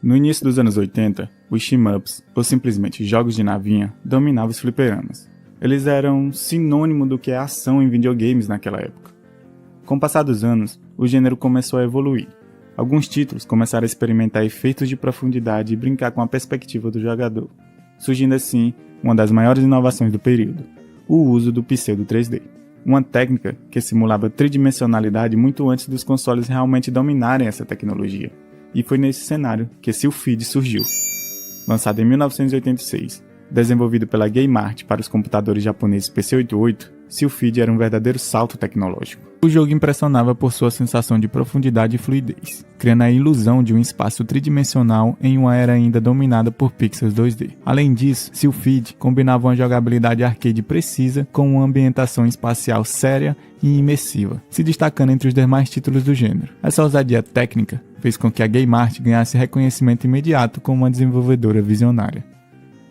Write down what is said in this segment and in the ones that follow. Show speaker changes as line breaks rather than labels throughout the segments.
No início dos anos 80, os shmups, ou simplesmente jogos de navinha, dominavam os fliperamas. Eles eram sinônimo do que é ação em videogames naquela época. Com o passar dos anos, o gênero começou a evoluir. Alguns títulos começaram a experimentar efeitos de profundidade e brincar com a perspectiva do jogador, surgindo assim uma das maiores inovações do período, o uso do pseudo 3D. Uma técnica que simulava tridimensionalidade muito antes dos consoles realmente dominarem essa tecnologia. E foi nesse cenário que Sylphid surgiu. Lançado em 1986, desenvolvido pela Game-Art para os computadores japoneses PC-88, Sylphid era um verdadeiro salto tecnológico. O jogo impressionava por sua sensação de profundidade e fluidez, criando a ilusão de um espaço tridimensional em uma era ainda dominada por pixels 2D. Além disso, Sylphid combinava uma jogabilidade arcade precisa com uma ambientação espacial séria e imersiva, se destacando entre os demais títulos do gênero. Essa ousadia técnica fez com que a Game-Art ganhasse reconhecimento imediato como uma desenvolvedora visionária.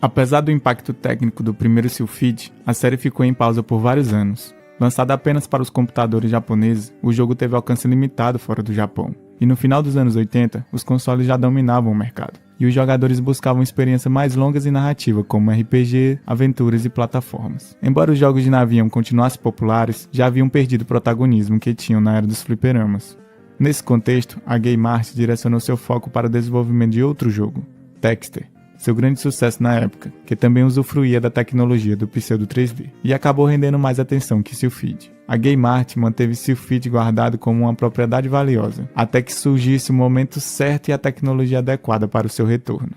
Apesar do impacto técnico do primeiro Sylphid, a série ficou em pausa por vários anos. Lançado apenas para os computadores japoneses, o jogo teve alcance limitado fora do Japão. E no final dos anos 80, os consoles já dominavam o mercado, e os jogadores buscavam experiências mais longas e narrativa, como RPG, aventuras e plataformas. Embora os jogos de navinha continuassem populares, já haviam perdido o protagonismo que tinham na era dos fliperamas. Nesse contexto, a Game-Art direcionou seu foco para o desenvolvimento de outro jogo, Texter, seu grande sucesso na época, que também usufruía da tecnologia do pseudo 3D, e acabou rendendo mais atenção que Sylphid. A Game-Art manteve Sylphid guardado como uma propriedade valiosa, até que surgisse o momento certo e a tecnologia adequada para o seu retorno.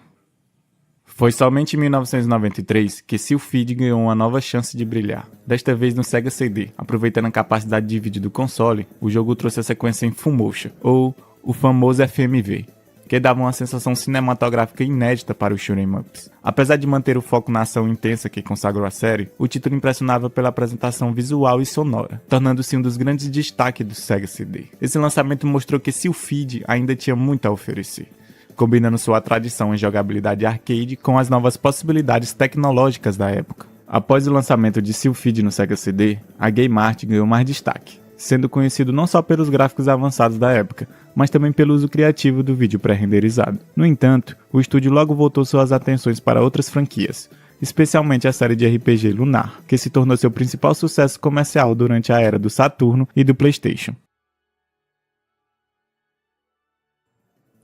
Foi somente em 1993 que Sylphid ganhou uma nova chance de brilhar, desta vez no Sega CD. Aproveitando a capacidade de vídeo do console, o jogo trouxe a sequência em Full Motion, ou o famoso FMV, que dava uma sensação cinematográfica inédita para os shoot'em ups. Apesar de manter o foco na ação intensa que consagrou a série, o título impressionava pela apresentação visual e sonora, tornando-se um dos grandes destaques do Sega CD. Esse lançamento mostrou que Sylphid ainda tinha muito a oferecer, combinando sua tradição em jogabilidade arcade com as novas possibilidades tecnológicas da época. Após o lançamento de Sylphid no Sega CD, a Game-Art ganhou mais destaque, sendo conhecido não só pelos gráficos avançados da época, mas também pelo uso criativo do vídeo pré-renderizado. No entanto, o estúdio logo voltou suas atenções para outras franquias, especialmente a série de RPG Lunar, que se tornou seu principal sucesso comercial durante a era do Saturno e do PlayStation.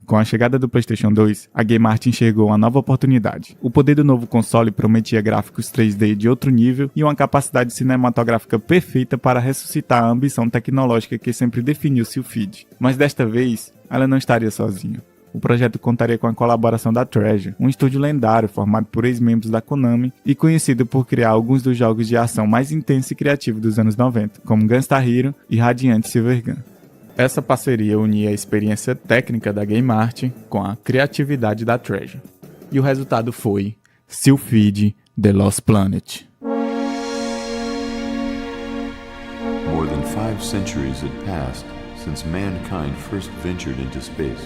Com a chegada do PlayStation 2, a Game-Art enxergou uma nova oportunidade. O poder do novo console prometia gráficos 3D de outro nível e uma capacidade cinematográfica perfeita para ressuscitar a ambição tecnológica que sempre definiu Sylphid. Mas desta vez, ela não estaria sozinha. O projeto contaria com a colaboração da Treasure, um estúdio lendário formado por ex-membros da Konami e conhecido por criar alguns dos jogos de ação mais intensos e criativos dos anos 90, como Gunstar Hero e Radiant Silvergun. Essa parceria unia a experiência técnica da Game-Art com a criatividade da Treasure. E o resultado foi Sylphid: The Lost Planet.
More than 5 centuries had passed since mankind first ventured into space.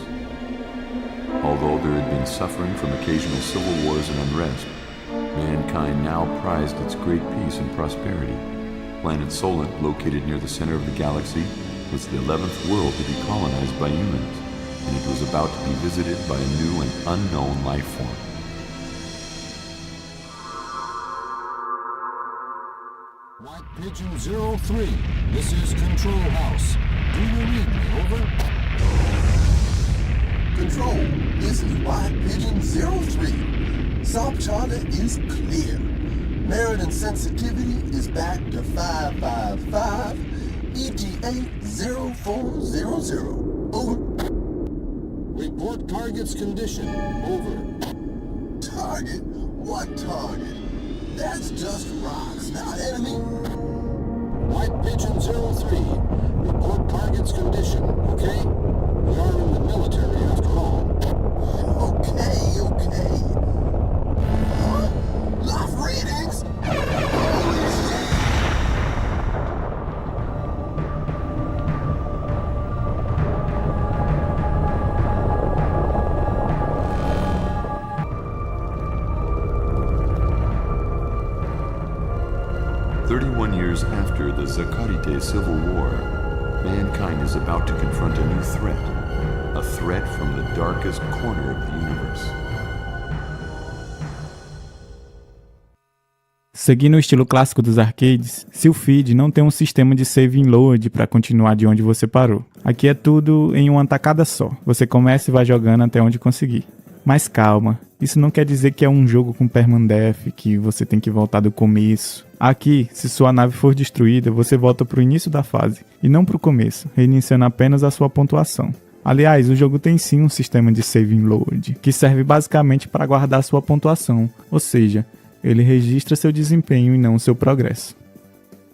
Although there had been suffering from occasional civil wars and unrest, mankind now prized its great peace and prosperity. Planet Solent, located near the center of the galaxy, was the 11th world to be colonized by humans, and it was about to be visited by a new and unknown life form.
White Pigeon 03, this is Control House. Do you read me, over?
Control, this is White Pigeon 03. Salt charter is clear. Meridian sensitivity is back to 555. ETA 0400. Over.
Report target's condition. Over.
Target? What target? That's just rocks, not enemy.
White Pigeon 03. Report target's condition, okay? We are in the military after all.
Okay. Huh? Live readings? Holy shit!
After the Zakarite Civil War, mankind is about to confront a new threat, a threat from the darkest corner of the universe.
Seguindo o estilo clássico dos arcades, Sylphid não tem um sistema de save and load para continuar de onde você parou. Aqui é tudo em uma tacada só, você começa e vai jogando até onde conseguir. Mas calma, isso não quer dizer que é um jogo com permadeath, que você tem que voltar do começo. Aqui, se sua nave for destruída, você volta pro início da fase, e não pro começo, reiniciando apenas a sua pontuação. Aliás, o jogo tem sim um sistema de save and load, que serve basicamente para guardar sua pontuação, ou seja, ele registra seu desempenho e não o seu progresso.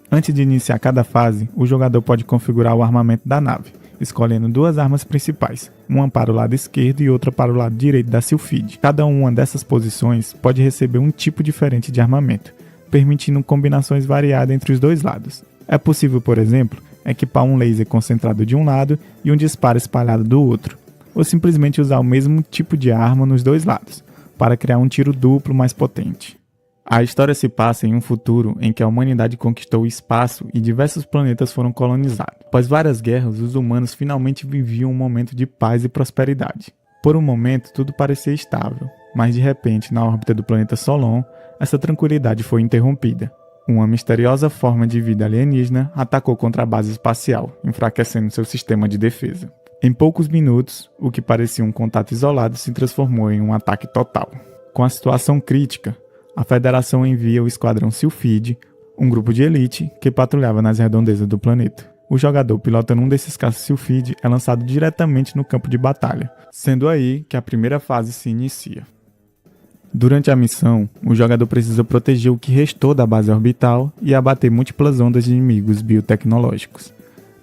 Antes de iniciar cada fase, o jogador pode configurar o armamento da nave, escolhendo duas armas principais, uma para o lado esquerdo e outra para o lado direito da Sylphid. Cada uma dessas posições pode receber um tipo diferente de armamento, permitindo combinações variadas entre os dois lados. É possível, por exemplo, equipar um laser concentrado de um lado e um disparo espalhado do outro, ou simplesmente usar o mesmo tipo de arma nos dois lados, para criar um tiro duplo mais potente. A história se passa em um futuro em que a humanidade conquistou o espaço e diversos planetas foram colonizados. Após várias guerras, os humanos finalmente viviam um momento de paz e prosperidade. Por um momento, tudo parecia estável, mas de repente, na órbita do planeta Solon, essa tranquilidade foi interrompida. Uma misteriosa forma de vida alienígena atacou contra a base espacial, enfraquecendo seu sistema de defesa. Em poucos minutos, o que parecia um contato isolado se transformou em um ataque total. Com a situação crítica, a Federação envia o Esquadrão Sylphid, um grupo de elite que patrulhava nas redondezas do planeta. O jogador pilotando um desses caças Sylphid é lançado diretamente no campo de batalha, sendo aí que a primeira fase se inicia. Durante a missão, o jogador precisa proteger o que restou da base orbital e abater múltiplas ondas de inimigos biotecnológicos.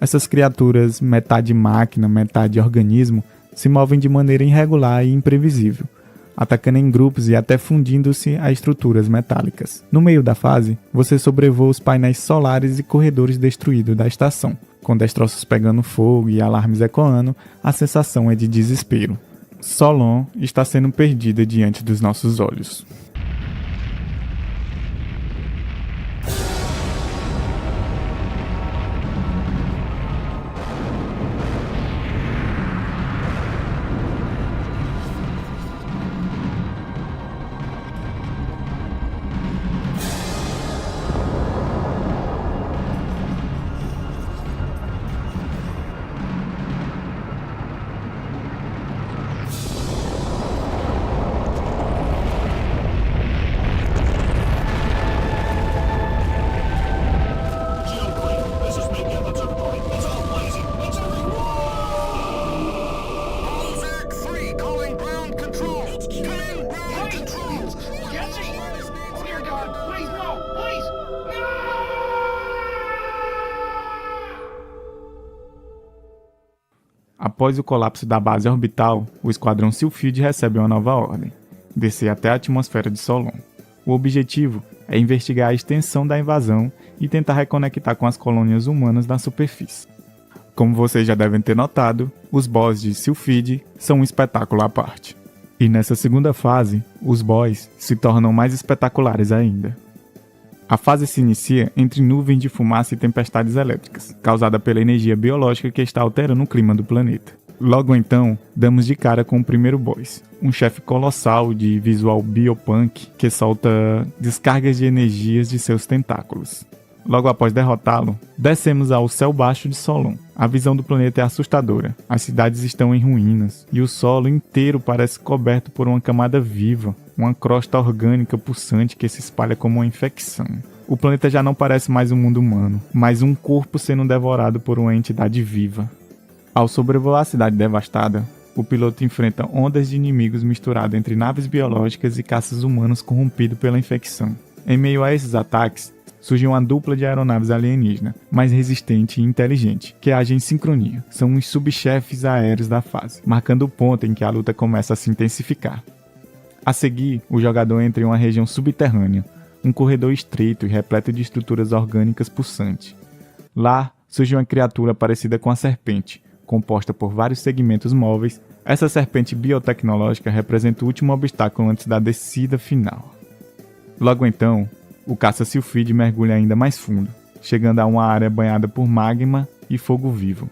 Essas criaturas, metade máquina, metade organismo, se movem de maneira irregular e imprevisível, atacando em grupos e até fundindo-se a estruturas metálicas. No meio da fase, você sobrevoa os painéis solares e corredores destruídos da estação. Com destroços pegando fogo e alarmes ecoando, a sensação é de desespero. Solon está sendo perdida diante dos nossos olhos. Após o colapso da base orbital, o Esquadrão Sylphid recebe uma nova ordem: descer até a atmosfera de Solon. O objetivo é investigar a extensão da invasão e tentar reconectar com as colônias humanas na superfície. Como vocês já devem ter notado, os boss de Sylphid são um espetáculo à parte. E nessa segunda fase, os boss se tornam mais espetaculares ainda. A fase se inicia entre nuvens de fumaça e tempestades elétricas, causada pela energia biológica que está alterando o clima do planeta. Logo então, damos de cara com o primeiro boss, um chefe colossal de visual biopunk que solta descargas de energias de seus tentáculos. Logo após derrotá-lo, descemos ao céu baixo de Solon. A visão do planeta é assustadora, as cidades estão em ruínas e o solo inteiro parece coberto por uma camada viva, uma crosta orgânica pulsante que se espalha como uma infecção. O planeta já não parece mais um mundo humano, mas um corpo sendo devorado por uma entidade viva. Ao sobrevoar a cidade devastada, o piloto enfrenta ondas de inimigos misturados entre naves biológicas e caças humanos corrompidos pela infecção. Em meio a esses ataques, surge uma dupla de aeronaves alienígenas, mais resistente e inteligente, que agem em sincronia. São os subchefes aéreos da fase, marcando o ponto em que a luta começa a se intensificar. A seguir, o jogador entra em uma região subterrânea, um corredor estreito e repleto de estruturas orgânicas pulsantes. Lá, surge uma criatura parecida com a serpente, composta por vários segmentos móveis. Essa serpente biotecnológica representa o último obstáculo antes da descida final. Logo então, o caça Sylphid mergulha ainda mais fundo, chegando a uma área banhada por magma e fogo vivo.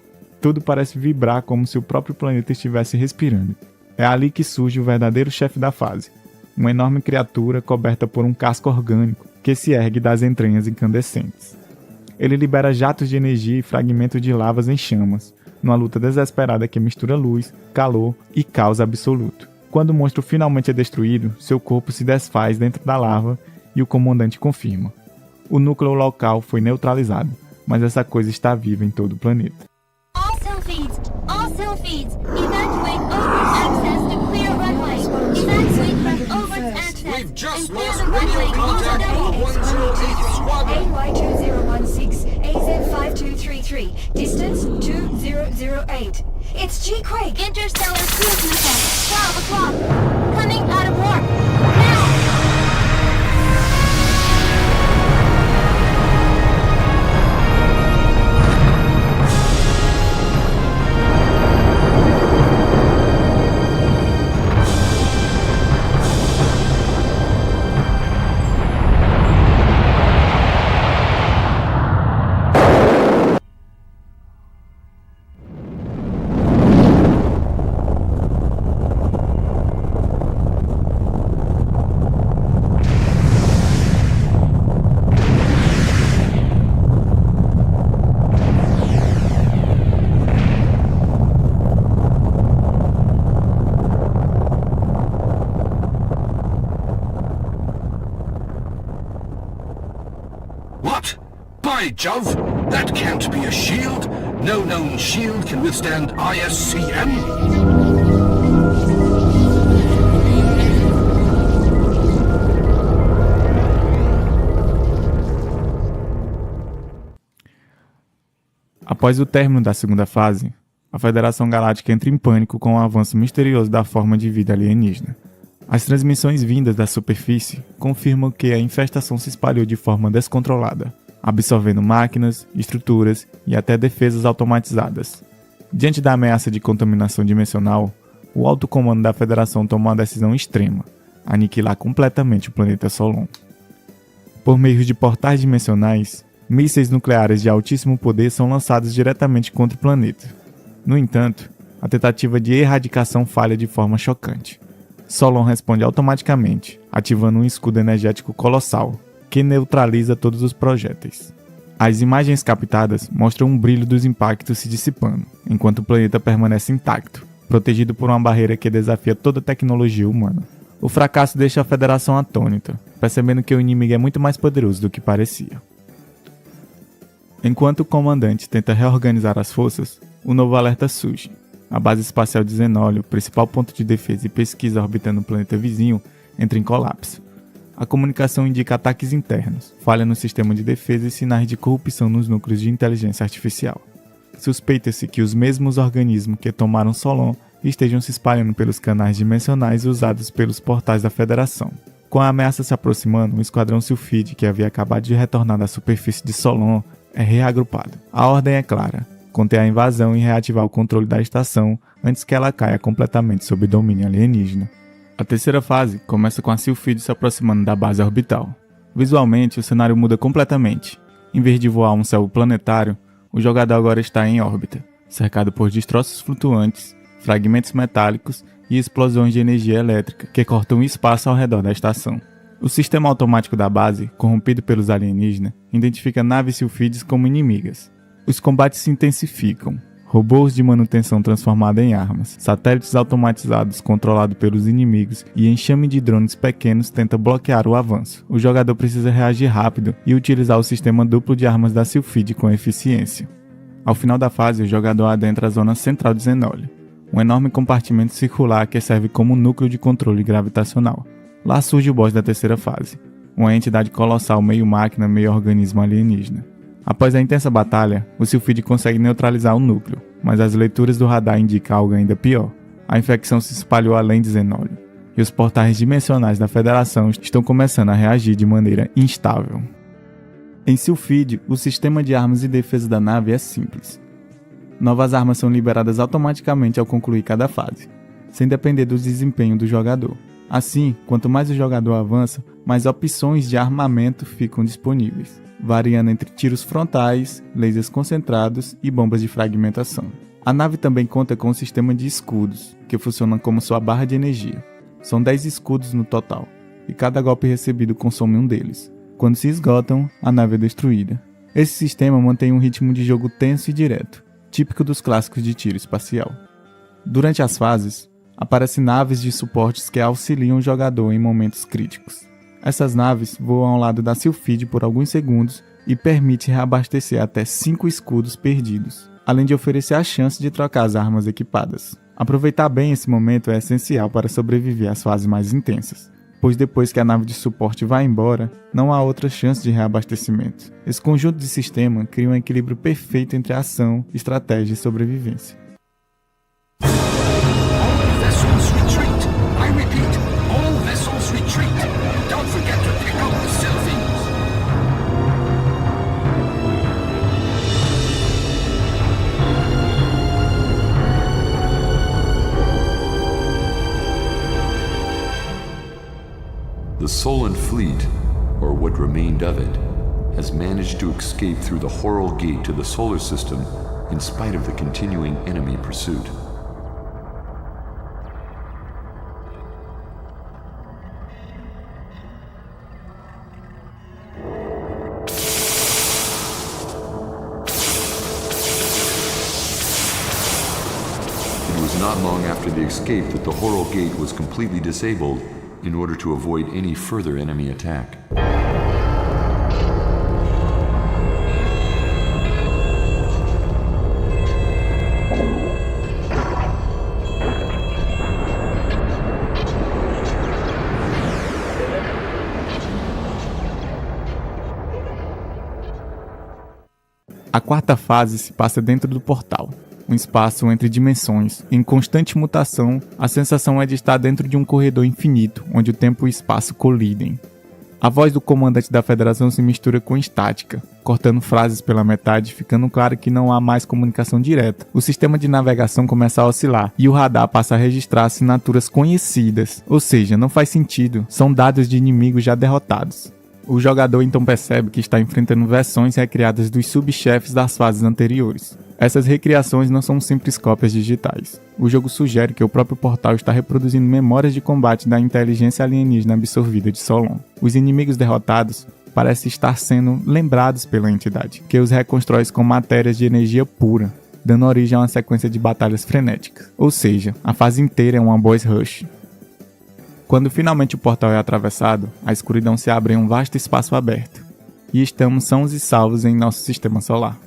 tudo parece vibrar como se o próprio planeta estivesse respirando. É ali que surge o verdadeiro chefe da fase, uma enorme criatura coberta por um casco orgânico que se ergue das entranhas incandescentes. Ele libera jatos de energia e fragmentos de lavas em chamas, numa luta desesperada que mistura luz, calor e caos absoluto. Quando o monstro finalmente é destruído, seu corpo se desfaz dentro da lava e o comandante confirma: o núcleo local foi neutralizado, mas essa coisa está viva em todo o planeta.
All cell feeds, evacuate overt access to clear runway. Evacuate from overt access
We've just
and clear
lost
the runway
radio contact with
immediately.
108 Squadron.
AY2016, AZ5233, distance 2008. It's G. Craig.
Interstellar cruise missile, 12 o'clock, coming out of warp, now!
What? By Jove, that can't be a shield. No known shield can withstand ISCM.
Após o término da segunda fase, a Federação Galáctica entra em pânico com o avanço misterioso da forma de vida alienígena. As transmissões vindas da superfície confirmam que a infestação se espalhou de forma descontrolada, absorvendo máquinas, estruturas e até defesas automatizadas. Diante da ameaça de contaminação dimensional, o alto comando da Federação tomou uma decisão extrema: aniquilar completamente o planeta Solon. Por meio de portais dimensionais, mísseis nucleares de altíssimo poder são lançados diretamente contra o planeta. No entanto, a tentativa de erradicação falha de forma chocante. Solon responde automaticamente, ativando um escudo energético colossal, que neutraliza todos os projéteis. As imagens captadas mostram um brilho dos impactos se dissipando, enquanto o planeta permanece intacto, protegido por uma barreira que desafia toda a tecnologia humana. O fracasso deixa a Federação atônita, percebendo que o inimigo é muito mais poderoso do que parecia. Enquanto o comandante tenta reorganizar as forças, um novo alerta surge. A base espacial de Zenólio, principal ponto de defesa e pesquisa orbitando o planeta vizinho, entra em colapso. A comunicação indica ataques internos, falha no sistema de defesa e sinais de corrupção nos núcleos de inteligência artificial. Suspeita-se que os mesmos organismos que tomaram Solon estejam se espalhando pelos canais dimensionais usados pelos portais da Federação. Com a ameaça se aproximando, o esquadrão Sylphide, que havia acabado de retornar da superfície de Solon, é reagrupado. A ordem é clara: conter a invasão e reativar o controle da estação antes que ela caia completamente sob domínio alienígena. A terceira fase começa com a Sylphide se aproximando da base orbital. Visualmente, o cenário muda completamente. Em vez de voar um céu planetário, o jogador agora está em órbita, cercado por destroços flutuantes, fragmentos metálicos e explosões de energia elétrica que cortam o espaço ao redor da estação. O sistema automático da base, corrompido pelos alienígenas, identifica naves Sylphides como inimigas. Os combates se intensificam. Robôs de manutenção transformados em armas, satélites automatizados controlados pelos inimigos e enxame de drones pequenos tenta bloquear o avanço. O jogador precisa reagir rápido e utilizar o sistema duplo de armas da Sylphide com eficiência. Ao final da fase, o jogador adentra a zona central de Zenólio, um enorme compartimento circular que serve como núcleo de controle gravitacional. Lá surge o boss da terceira fase, uma entidade colossal meio máquina, meio organismo alienígena. Após a intensa batalha, o Sylphide consegue neutralizar o núcleo, mas as leituras do radar indicam algo ainda pior. A infecção se espalhou além de Zenólio, e os portais dimensionais da Federação estão começando a reagir de maneira instável. Em Sylphide, o sistema de armas e defesa da nave é simples. Novas armas são liberadas automaticamente ao concluir cada fase, sem depender do desempenho do jogador. Assim, quanto mais o jogador avança, mais opções de armamento ficam disponíveis, variando entre tiros frontais, lasers concentrados e bombas de fragmentação. A nave também conta com um sistema de escudos, que funcionam como sua barra de energia. São 10 escudos no total, e cada golpe recebido consome um deles. Quando se esgotam, a nave é destruída. Esse sistema mantém um ritmo de jogo tenso e direto, típico dos clássicos de tiro espacial. Durante as fases, aparecem naves de suportes que auxiliam o jogador em momentos críticos. Essas naves voam ao lado da Sylphide por alguns segundos e permitem reabastecer até 5 escudos perdidos, além de oferecer a chance de trocar as armas equipadas. Aproveitar bem esse momento é essencial para sobreviver às fases mais intensas, pois depois que a nave de suporte vai embora, não há outra chance de reabastecimento. Esse conjunto de sistema cria um equilíbrio perfeito entre ação, estratégia e sobrevivência.
All vessels retreat. I repeat, all vessels retreat. Don't forget to pick up the Sylphines.
The Solan fleet, or what remained of it, has managed to escape through the Horal Gate to the solar system in spite of the continuing enemy pursuit. It was not long after the escape that the Horal Gate was completely disabled in order to avoid any further enemy attack.
A quarta fase se passa dentro do portal, um espaço entre dimensões. Em constante mutação, a sensação é de estar dentro de um corredor infinito, onde o tempo e o espaço colidem. A voz do comandante da Federação se mistura com estática, cortando frases pela metade, ficando claro que não há mais comunicação direta. O sistema de navegação começa a oscilar, e o radar passa a registrar assinaturas conhecidas, ou seja, não faz sentido, são dados de inimigos já derrotados. O jogador então percebe que está enfrentando versões recriadas dos subchefes das fases anteriores. Essas recriações não são simples cópias digitais. O jogo sugere que o próprio portal está reproduzindo memórias de combate da inteligência alienígena absorvida de Solon. Os inimigos derrotados parecem estar sendo lembrados pela entidade, que os reconstrói com matérias de energia pura, dando origem a uma sequência de batalhas frenéticas. Ou seja, a fase inteira é uma boss rush. Quando finalmente o portal é atravessado, a escuridão se abre em um vasto espaço aberto, e estamos sãos e salvos em nosso sistema solar.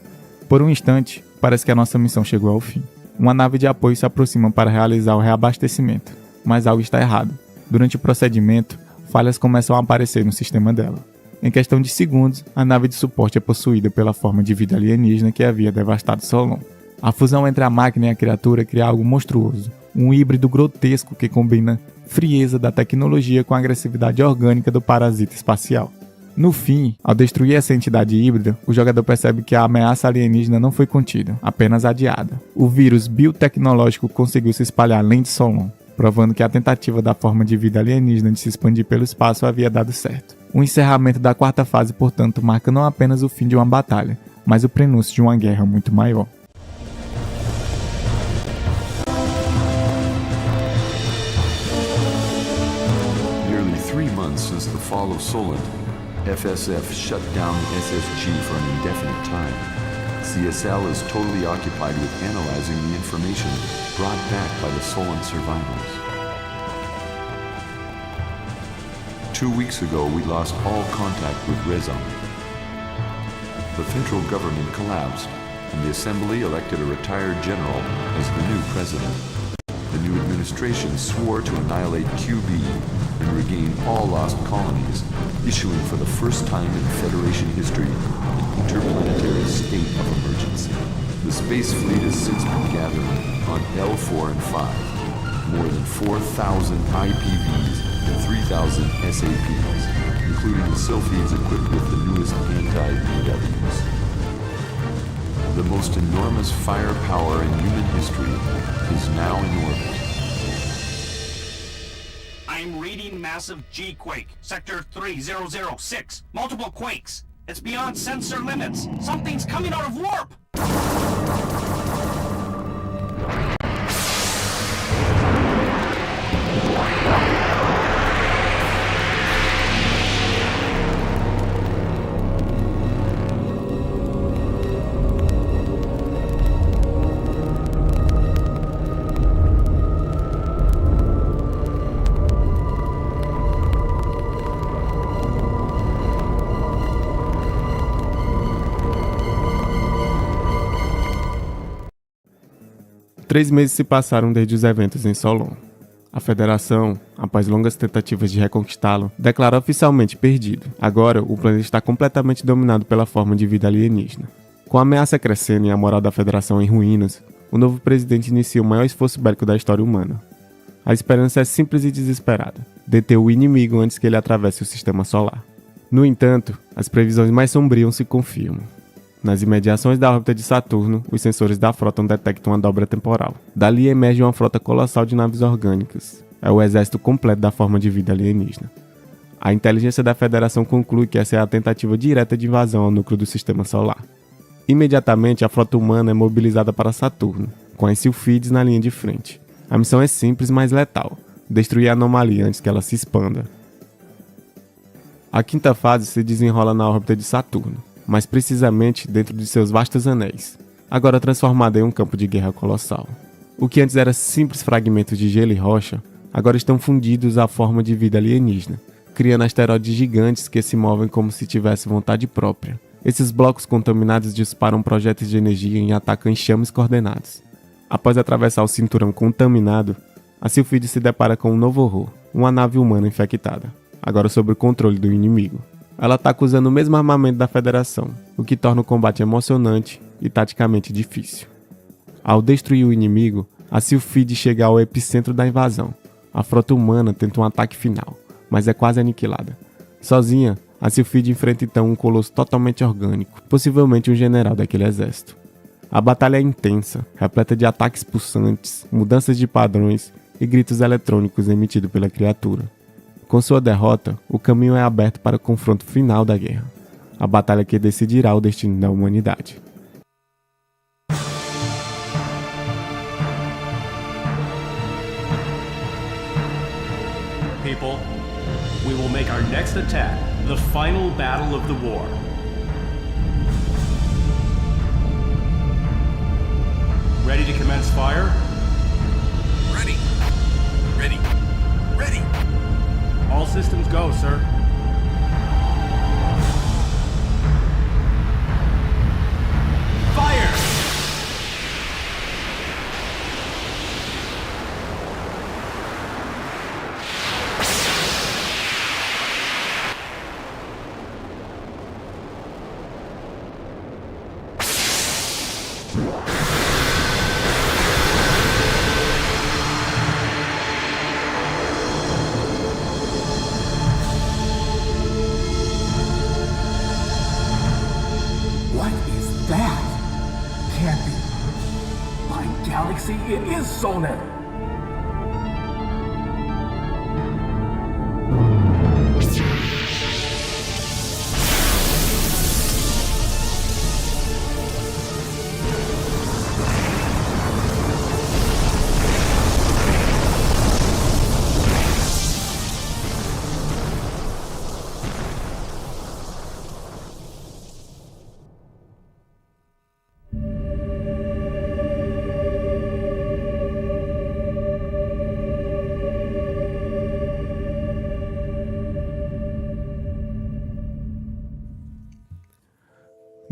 Por um instante, parece que a nossa missão chegou ao fim. Uma nave de apoio se aproxima para realizar o reabastecimento, mas algo está errado. Durante o procedimento, falhas começam a aparecer no sistema dela. Em questão de segundos, a nave de suporte é possuída pela forma de vida alienígena que havia devastado Solon. A fusão entre a máquina e a criatura cria algo monstruoso, um híbrido grotesco que combina frieza da tecnologia com a agressividade orgânica do parasita espacial. No fim, ao destruir essa entidade híbrida, o jogador percebe que a ameaça alienígena não foi contida, apenas adiada. O vírus biotecnológico conseguiu se espalhar além de Solon, provando que a tentativa da forma de vida alienígena de se expandir pelo espaço havia dado certo. O encerramento da quarta fase, portanto, marca não apenas o fim de uma batalha, mas o prenúncio de uma guerra muito maior.
Since the fall of Solon, FSF shut down the SSG for an indefinite time. CSL is totally occupied with analyzing the information brought back by the Solon survivors. 2 weeks ago, we lost all contact with Rezon. The federal government collapsed, and the assembly elected a retired general as the new president. The new administration swore to annihilate QB and regain all lost colonies, issuing for the first time in Federation history an interplanetary state of emergency. The space fleet has since been gathering on L4 and 5, more than 4,000 IPVs and 3,000 SAPs, including the Sylphines equipped with the newest anti-BWs. The most enormous firepower in human history is now in orbit.
I'm reading massive G-quake, sector 3006. Multiple quakes. It's beyond sensor limits. Something's coming out of warp!
3 meses se passaram desde os eventos em Solon. A Federação, após longas tentativas de reconquistá-lo, declarou oficialmente perdido. Agora, o planeta está completamente dominado pela forma de vida alienígena. Com a ameaça crescendo e a moral da Federação em ruínas, o novo presidente inicia o maior esforço bélico da história humana. A esperança é simples e desesperada: deter o inimigo antes que ele atravesse o sistema solar. No entanto, as previsões mais sombrias se confirmam. Nas imediações da órbita de Saturno, os sensores da frota detectam uma dobra temporal. Dali emerge uma frota colossal de naves orgânicas. É o exército completo da forma de vida alienígena. A inteligência da Federação conclui que essa é a tentativa direta de invasão ao núcleo do sistema solar. Imediatamente, a frota humana é mobilizada para Saturno, com as Sylphides na linha de frente. A missão é simples, mas letal: destruir a anomalia antes que ela se expanda. A quinta fase se desenrola na órbita de Saturno, mais precisamente dentro de seus vastos anéis, agora transformado em um campo de guerra colossal. O que antes era simples fragmentos de gelo e rocha, agora estão fundidos à forma de vida alienígena, criando asteroides gigantes que se movem como se tivessem vontade própria. Esses blocos contaminados disparam projéteis de energia e atacam enxames coordenados. Após atravessar o cinturão contaminado, a Sylphide se depara com um novo horror: uma nave humana infectada, agora sob o controle do inimigo. Ela ataca usando o mesmo armamento da Federação, o que torna o combate emocionante e taticamente difícil. Ao destruir o inimigo, a Sylphide chega ao epicentro da invasão. A frota humana tenta um ataque final, mas é quase aniquilada. Sozinha, a Sylphide enfrenta então um colosso totalmente orgânico, possivelmente um general daquele exército. A batalha é intensa, repleta de ataques pulsantes, mudanças de padrões e gritos eletrônicos emitidos pela criatura. Com sua derrota, o caminho é aberto para o confronto final da guerra, a batalha que decidirá o destino da humanidade.
People, we will make our next attack the final battle of the war. Ready to commence fire?
Ready. Ready. Ready.
All systems go, sir. Fire!
What is that? Can't be. My galaxy, it is Sonar.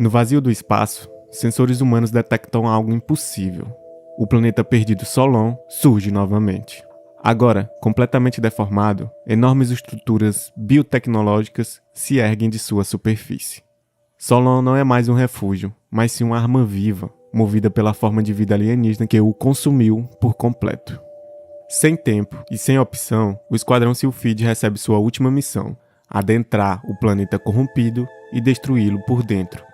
No vazio do espaço, sensores humanos detectam algo impossível. O planeta perdido Solon surge novamente. Agora, completamente deformado, enormes estruturas biotecnológicas se erguem de sua superfície. Solon não é mais um refúgio, mas sim uma arma viva, movida pela forma de vida alienígena que o consumiu por completo. Sem tempo e sem opção, o Esquadrão Sylphide recebe sua última missão: adentrar o planeta corrompido e destruí-lo por dentro.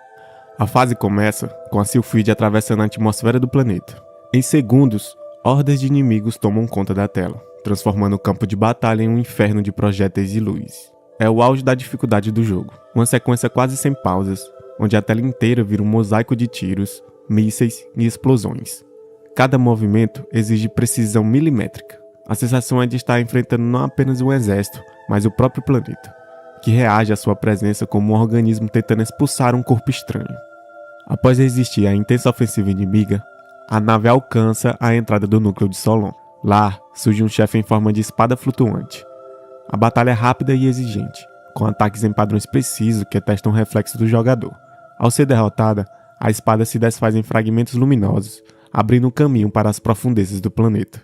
A fase começa com a Sylphide atravessando a atmosfera do planeta. Em segundos, hordas de inimigos tomam conta da tela, transformando o campo de batalha em um inferno de projéteis e luz. É o auge da dificuldade do jogo, uma sequência quase sem pausas, onde a tela inteira vira um mosaico de tiros, mísseis e explosões. Cada movimento exige precisão milimétrica. A sensação é de estar enfrentando não apenas um exército, mas o próprio planeta, que reage à sua presença como um organismo tentando expulsar um corpo estranho. Após resistir à intensa ofensiva inimiga, a nave alcança a entrada do núcleo de Solon. Lá, surge um chefe em forma de espada flutuante. A batalha é rápida e exigente, com ataques em padrões precisos que testam o reflexo do jogador. Ao ser derrotada, a espada se desfaz em fragmentos luminosos, abrindo um caminho para as profundezas do planeta.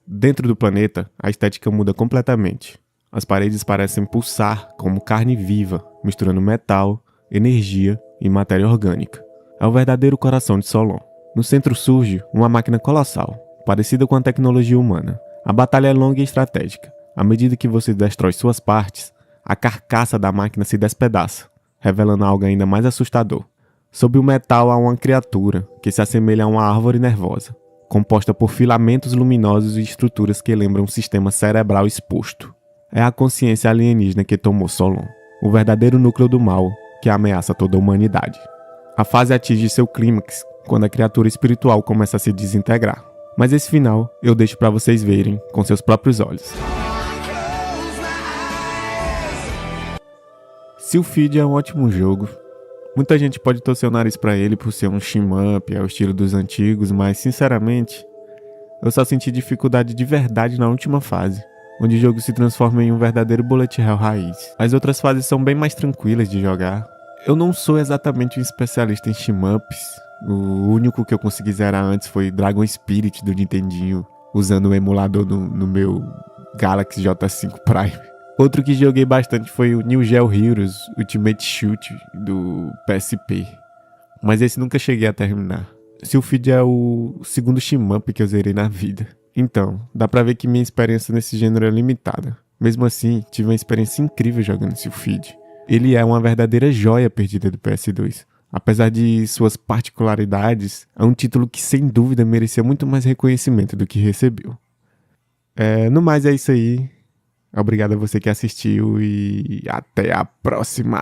Dentro do planeta, a estética muda completamente. As paredes parecem pulsar como carne viva, misturando metal, energia e matéria orgânica. É o verdadeiro coração de Solon. No centro surge uma máquina colossal, parecida com a tecnologia humana. A batalha é longa e estratégica. À medida que você destrói suas partes, a carcaça da máquina se despedaça, revelando algo ainda mais assustador. Sob o metal há uma criatura que se assemelha a uma árvore nervosa, composta por filamentos luminosos e estruturas que lembram um sistema cerebral exposto. É a consciência alienígena que tomou Solon, o verdadeiro núcleo do mal que ameaça toda a humanidade. A fase atinge seu clímax quando a criatura espiritual começa a se desintegrar. Mas esse final eu deixo para vocês verem com seus próprios olhos. Sylphid é um ótimo jogo. Muita gente pode torcer o nariz pra ele por ser um shmup ao estilo dos antigos, mas sinceramente, eu só senti dificuldade de verdade na última fase, onde o jogo se transforma em um verdadeiro bullet hell raiz. As outras fases são bem mais tranquilas de jogar. Eu não sou exatamente um especialista em shmups. O único que eu consegui zerar antes foi Dragon Spirit do Nintendinho, usando o emulador no meu Galaxy J5 Prime. Outro que joguei bastante foi o New Geo Heroes Ultimate Shoot do PSP, mas esse nunca cheguei a terminar. Sylphid é o segundo shmup que eu zerei na vida. Então, dá pra ver que minha experiência nesse gênero é limitada. Mesmo assim, tive uma experiência incrível jogando Sylphid. Ele é uma verdadeira joia perdida do PS2. Apesar de suas particularidades, é um título que sem dúvida merecia muito mais reconhecimento do que recebeu. No mais é isso aí. Obrigado a você que assistiu e até a próxima!